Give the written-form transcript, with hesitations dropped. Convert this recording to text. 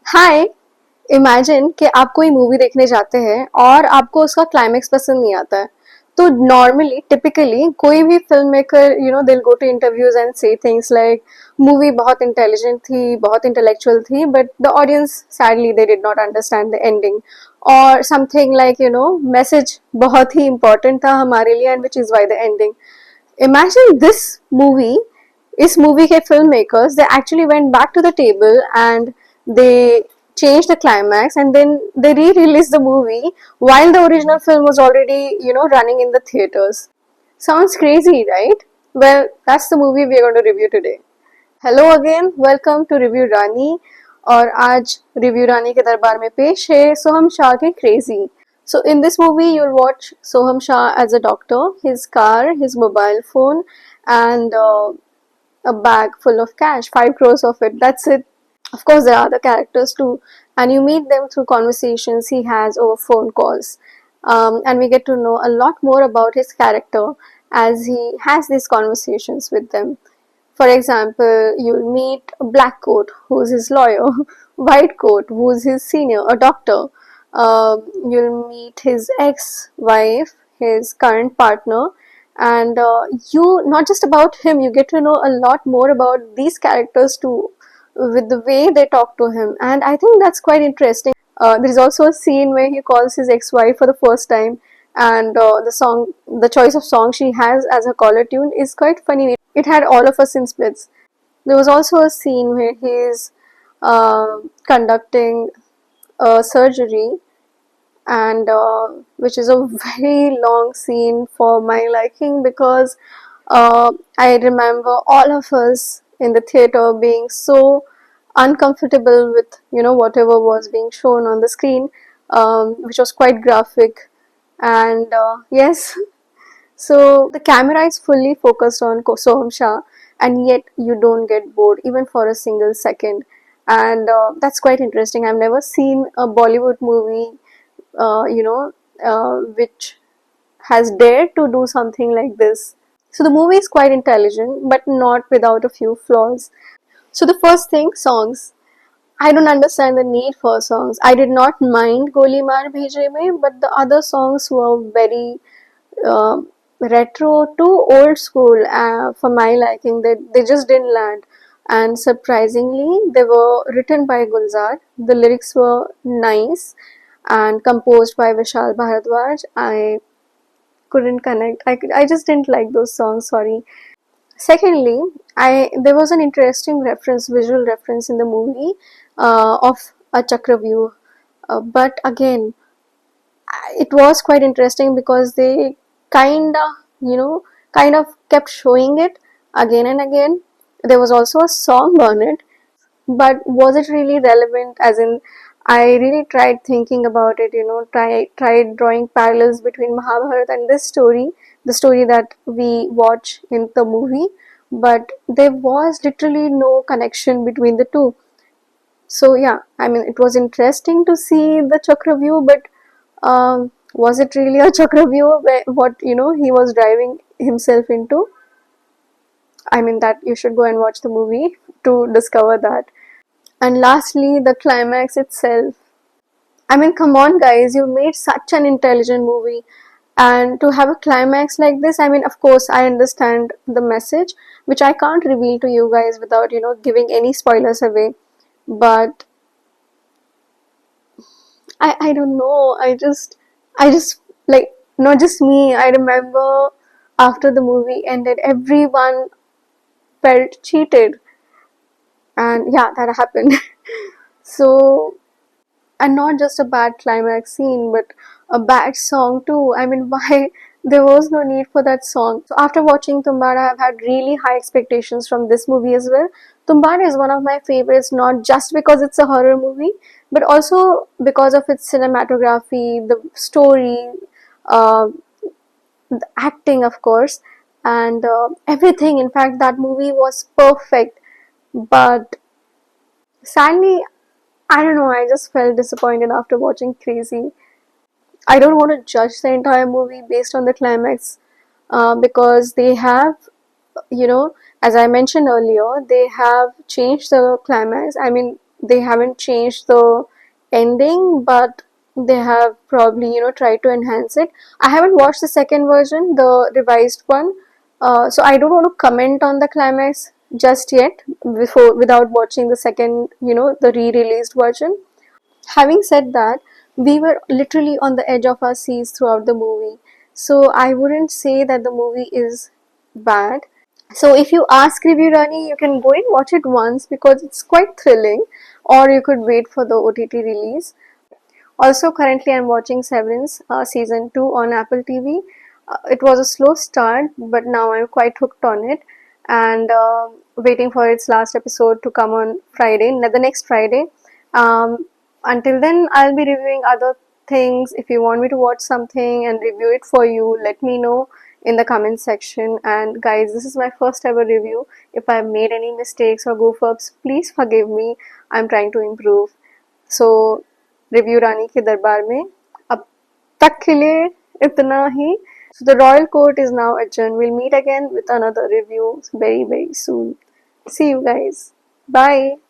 हाय। Imagine कि आप कोई मूवी देखने जाते हैं और आपको उसका क्लाइमेक्स पसंद नहीं आता है। तो नॉर्मली टिपिकली कोई भी film maker did go to interviews and say things like movie बहुत इंटेलिजेंट थी, बहुत इंटेलेक्चुअल थी, but the audience sadly they did not understand the ending. और समथिंग लाइक मैसेज बहुत ही इंपॉर्टेंट था हमारे लिए and which is why the ending. Imagine this movie. इस मूवी के film makers they actually went back to the table and they changed the climax and then they re-released the movie while the original film was already running in the theaters. Sounds crazy, right? Well, that's the movie we're going to review today. Hello again, welcome to Review Rani. और आज review रानी के दरबार में पेश है सोहम शाह के crazy. So in this movie, you'll watch Soham Shah as a doctor, his car, his mobile phone, and a bag full of cash, 5 crores of it. That's it. Of course, there are other characters too, and you meet them through conversations he has over phone calls. And we get to know a lot more about his character as he has these conversations with them. For example, you'll meet a black coat, who's his lawyer, white coat, who's his senior, a doctor. You'll meet his ex-wife, his current partner, and you not just about him, you get to know a lot more about these characters too, with the way they talk to him, and I think that's quite interesting. There is also a scene where he calls his ex-wife for the first time, and the choice of song she has as her caller tune is quite funny. It had all of us in splits. There was also a scene where he's conducting a surgery, and which is a very long scene for my liking because I remember all of us in the theater being so uncomfortable with whatever was being shown on the screen, which was quite graphic. And yes, so the camera is fully focused on Soham Shah, and yet you don't get bored even for a single second. And that's quite interesting. I've never seen a Bollywood movie, which has dared to do something like this. So the movie is quite intelligent, but not without a few flaws. So the first thing, songs. I don't understand the need for songs. I did not mind Goli Maar Bheje Mein, but the other songs were very uh, retro, too old school for my liking. They just didn't land. And surprisingly, they were written by Gulzar. The lyrics were nice and composed by Vishal Bharadwaj. I couldn't connect. I just didn't like those songs, sorry. Secondly, I there was an interesting reference, visual reference in the movie of a Chakravyu. But again, it was quite interesting because they kinda, you know, kind of kept showing it again and again. There was also a song on it, but was it really relevant? As in, I really tried thinking about it, tried drawing parallels between Mahabharata and this story, the story that we watch in the movie, but there was literally no connection between the two. So yeah, I mean, it was interesting to see the Chakravyu, but was it really a Chakravyu? What he was driving himself into? I mean, that you should go and watch the movie to discover that. And lastly, the climax itself. I mean, come on, guys, you made such an intelligent movie. And to have a climax like this, I mean, of course, I understand the message, which I can't reveal to you guys without, giving any spoilers away. But I don't know. I just, like, not just me. I remember after the movie ended, everyone felt cheated. And yeah, that happened. So, and not just a bad climax scene, but a bad song too. I mean, why? There was no need for that song. So after watching Tumbada, I've had really high expectations from this movie as well. Tumbada is one of my favorites, not just because it's a horror movie, but also because of its cinematography, the story, uh, the acting, of course, and everything. In fact, that movie was perfect. But sadly, I don't know, I just felt disappointed after watching Crazy. I don't want to judge the entire movie based on the climax because they have, as I mentioned earlier, they have changed the climax. I mean, they haven't changed the ending, but they have probably, tried to enhance it. I haven't watched the second version, the revised one, so I don't want to comment on the climax just yet without watching the second, the re-released version. Having said that, we were literally on the edge of our seats throughout the movie. So I wouldn't say that the movie is bad. So if you ask Review Rani, you can go and watch it once because it's quite thrilling, or you could wait for the OTT release. Also, currently I'm watching Severance season 2 on Apple TV. It was a slow start, but now I'm quite hooked on it, and waiting for its last episode to come on Friday, the next Friday. Um, until then, I'll be reviewing other things. If you want me to watch something and review it for you, let me know in the comment section. And guys, this is my first ever review. If I've made any mistakes or goof ups, please forgive me. I'm trying to improve. So review रानी के दरबार में अब तक के लिए इतना ही. So the royal court is now adjourned. We'll meet again with another review very, very soon. See you guys. Bye.